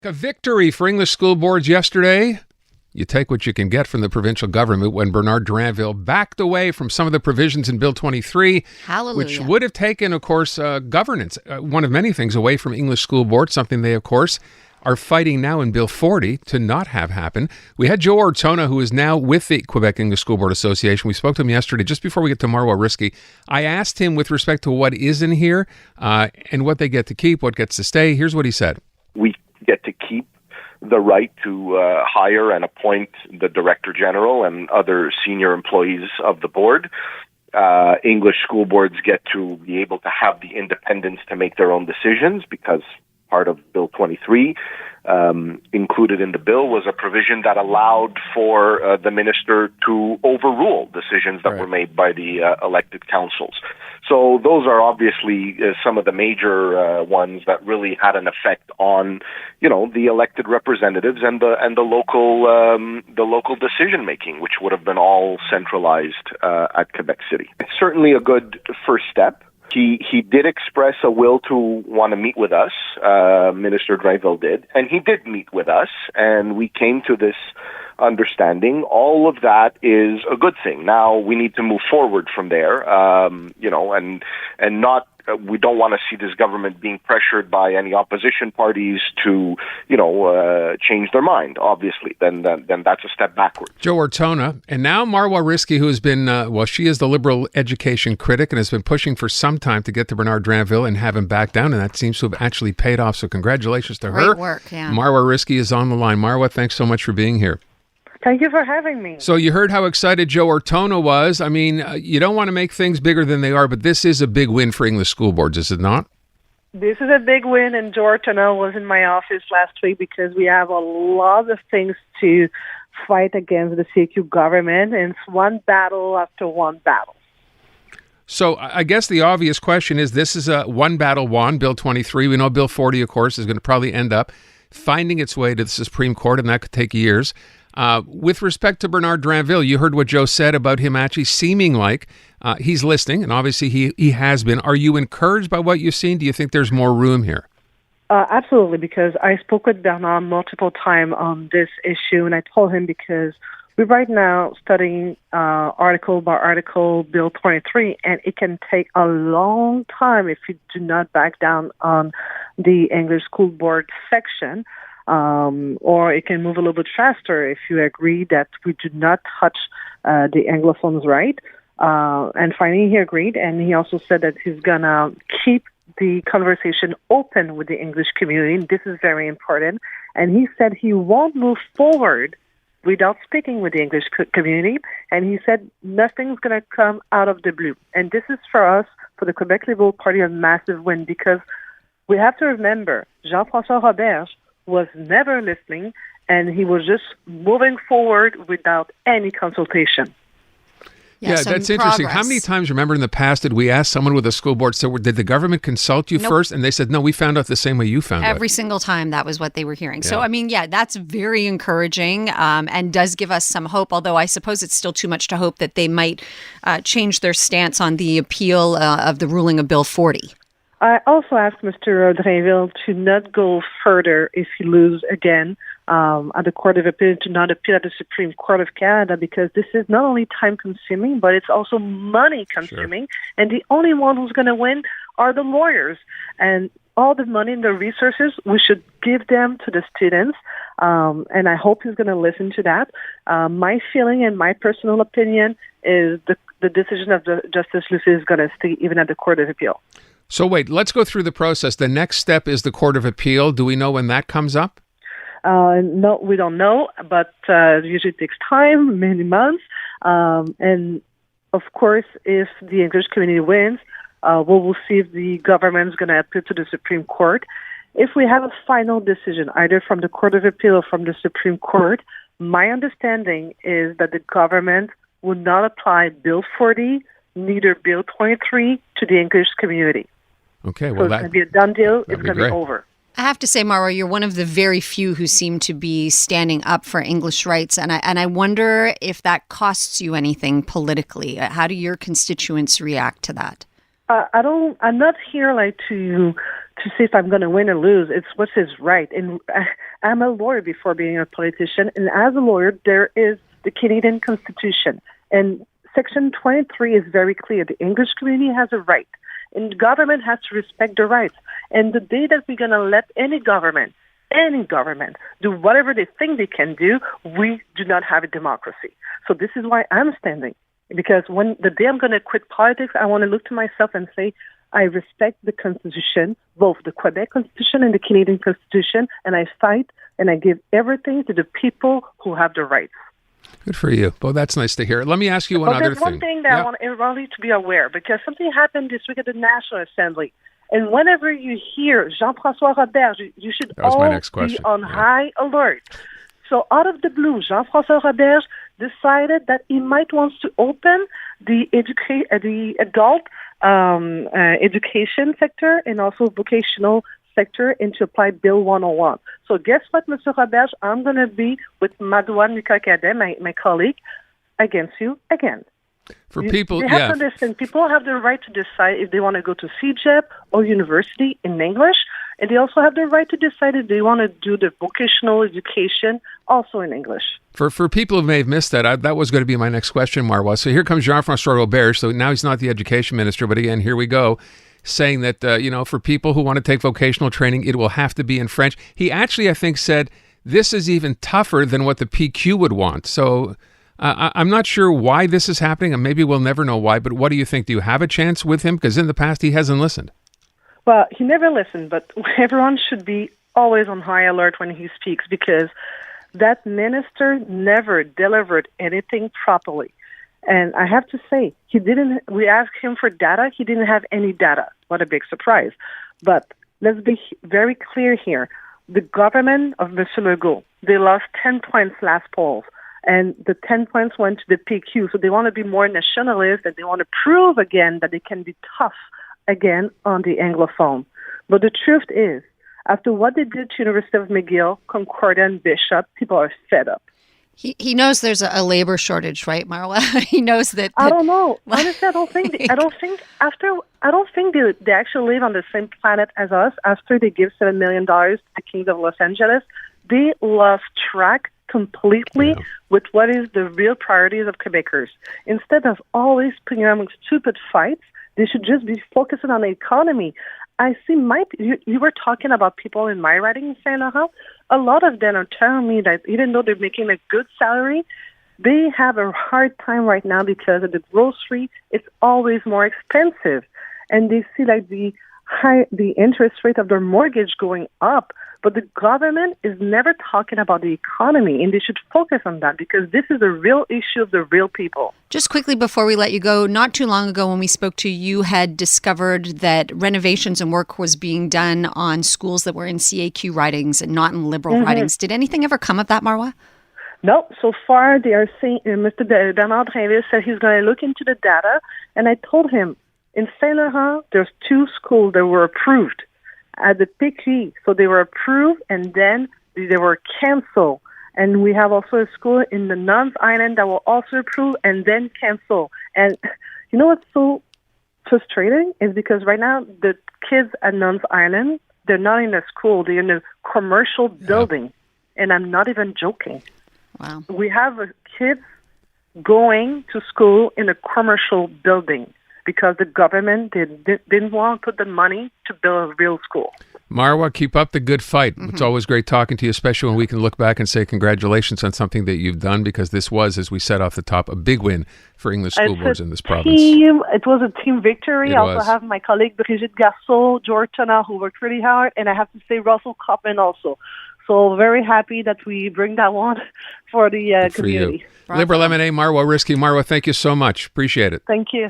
A victory for English school boards yesterday. You take what you can get from the provincial government when Bernard Drinville backed away from some of the provisions in Bill 23, Hallelujah. which would have taken, of course, governance, one of many things, away from English school boards, something they, of course, are fighting now in Bill 40 to not have happen. We had Joe Ortona, who is now with the Quebec English School Board Association. We spoke to him yesterday, just before we get to Marwah Rizqy. I asked him with respect to what is in here and what they get to keep, what gets to stay. Here's what he said. We get to keep the right to hire and appoint the Director General and other senior employees of the board. English school boards get to be able to have the independence to make their own decisions because part of Bill 23 included in the bill was a provision that allowed for the minister to overrule decisions that were made by the elected councils. So those are obviously some of the major ones that really had an effect on, the elected representatives and the local decision making, which would have been all centralized at Quebec City. It's certainly a good first step. He did express a will to want to meet with us, Minister Drinville did, and he did meet with us, and we came to this understanding. All of that is a good thing. Now we need to move forward from there, and not. We don't want to see this government being pressured by any opposition parties to, change their mind. Obviously, then that's a step backward. Joe Ortona, and now Marwah Rizqy, who has been, she is the Liberal education critic and has been pushing for some time to get to Bernard Drinville and have him back down, and that seems to have actually paid off. So congratulations to her. Great work, yeah. Marwah Rizqy is on the line. Marwah, thanks so much for being here. Thank you for having me. So you heard how excited Joe Ortona was. I mean, you don't want to make things bigger than they are, but this is a big win for English school boards, is it not? This is a big win, and Joe Ortona was in my office last week because we have a lot of things to fight against the CQ government, and it's one battle after one battle. So I guess the obvious question is, this is a one battle won, Bill 23. We know Bill 40, of course, is going to probably end up finding its way to the Supreme Court, and that could take years. With respect to Bernard Drinville, you heard what Joe said about him actually seeming like he's listening, and obviously he has been. Are you encouraged by what you've seen? Do you think there's more room here? Absolutely, because I spoke with Bernard multiple times on this issue, and I told him because we're right now studying article by article Bill 23, and it can take a long time if you do not back down on the English School Board section. Or it can move a little bit faster if you agree that we do not touch the Anglophones' right. And finally, he agreed, and he also said that he's going to keep the conversation open with the English community. This is very important. And he said he won't move forward without speaking with the English community. And he said nothing's going to come out of the blue. And this is for us, for the Quebec Liberal Party, a massive win because we have to remember Jean-François Roberge was never listening, and he was just moving forward without any consultation. Yeah, that's interesting. How many times, remember in the past, did we ask someone with a school board, so did the government consult you first? And they said, no, we found out the same way you found out. Every single time, that was what they were hearing. Yeah. So, that's very encouraging and does give us some hope, although I suppose it's still too much to hope that they might change their stance on the appeal of the ruling of Bill 40. I also asked Mr. Drinville to not go further if he loses again at the Court of Appeal, to not appeal at the Supreme Court of Canada, because this is not only time-consuming, but it's also money-consuming. Sure. And the only one who's going to win are the lawyers. And all the money and the resources, we should give them to the students. And I hope he's going to listen to that. My feeling and my personal opinion is the decision of Justice Lucie is going to stay even at the Court of Appeal. So wait, let's go through the process. The next step is the Court of Appeal. Do we know when that comes up? No, we don't know, but usually it takes time, many months. And of course, if the English community wins, we'll see if the government is going to appeal to the Supreme Court. If we have a final decision, either from the Court of Appeal or from the Supreme Court, my understanding is that the government will not apply Bill 40, neither Bill 23 to the English community. Okay, well, so it's going to be a done deal. It's going to be over. I have to say, Marwah, you're one of the very few who seem to be standing up for English rights, and I wonder if that costs you anything politically. How do your constituents react to that? I'm not here to to see if I'm going to win or lose. It's what is right. And I'm a lawyer before being a politician. And as a lawyer, there is the Canadian Constitution. And Section 23 is very clear. The English community has a right. And the government has to respect the rights. And the day that we're going to let any government, do whatever they think they can do, we do not have a democracy. So this is why I'm standing. Because when the day I'm going to quit politics, I want to look to myself and say, I respect the Constitution, both the Quebec Constitution and the Canadian Constitution, and I fight and I give everything to the people who have the rights. Good for you. Well, that's nice to hear. Let me ask you one other thing. There's one thing that I want everybody to be aware, because something happened this week at the National Assembly. And whenever you hear Jean-François Robert, you should all be on high alert. So out of the blue, Jean-François Robert decided that he might want to open the adult education sector and also vocational sector and to apply Bill 101. So guess what, Mr. Robert? I'm going to be with Marwah, my colleague, against you again. People have to understand, people have the right to decide if they want to go to CJAD or university in English, and they also have the right to decide if they want to do the vocational education also in English. For people who may have missed that, that was going to be my next question, Marwah. So here comes Jean-François Robert. So now he's not the education minister, but again, here we go, saying that, for people who want to take vocational training, it will have to be in French. He actually, I think, said this is even tougher than what the PQ would want. So I'm not sure why this is happening, and maybe we'll never know why, but what do you think? Do you have a chance with him? Because in the past, he hasn't listened. Well, he never listened, but everyone should be always on high alert when he speaks, because that minister never delivered anything properly. And I have to say, we asked him for data. He didn't have any data. What a big surprise. But let's be very clear here. The government of M. Legault, they lost 10 points last polls. And the 10 points went to the PQ. So they want to be more nationalist, and they want to prove again that they can be tough again on the Anglophone. But the truth is, after what they did to University of McGill, Concordia, and Bishop, people are fed up. He knows there's a labor shortage, right, Marwah? He knows that. I don't know. Honestly, I don't think they actually live on the same planet as us. After they give $7 million to the King of Los Angeles, they lost track completely with what is the real priorities of Quebecers. Instead of always putting them in stupid fights, they should just be focusing on the economy. I see you were talking about people in my riding in Saint-Laurent. A lot of them are telling me that even though they're making a good salary, they have a hard time right now because of the grocery. It's always more expensive. And they see like the interest rate of their mortgage going up. But the government is never talking about the economy, and they should focus on that, because this is a real issue of the real people. Just quickly before we let you go, not too long ago when we spoke to you, had discovered that renovations and work was being done on schools that were in CAQ ridings and not in Liberal ridings. Did anything ever come of that, Marwah? No, so far they are saying, Mr. Bernard Drinville said he's going to look into the data, and I told him, in Saint-Laurent, there's 2 schools that were approved at the PQ. So they were approved and then they were canceled. And we have also a school in the Nuns Island that were also approved and then canceled. And you know what's so frustrating is because right now the kids at Nuns Island, they're not in a school, they're in a commercial building. And I'm not even joking. Wow. We have kids going to school in a commercial building, because the government didn't want to put the money to build a real school. Marwah, keep up the good fight. It's always great talking to you, especially when we can look back and say congratulations on something that you've done, because this was, as we said off the top, a big win for English school boards in this province. It was a team victory. I also have my colleague Brigitte Garceau, George Tonna, who worked really hard, and I have to say Russell Kaufman also. So very happy that we bring that one for the community. Liberal MNA, Marwah Rizqy. Marwah, thank you so much. Appreciate it. Thank you.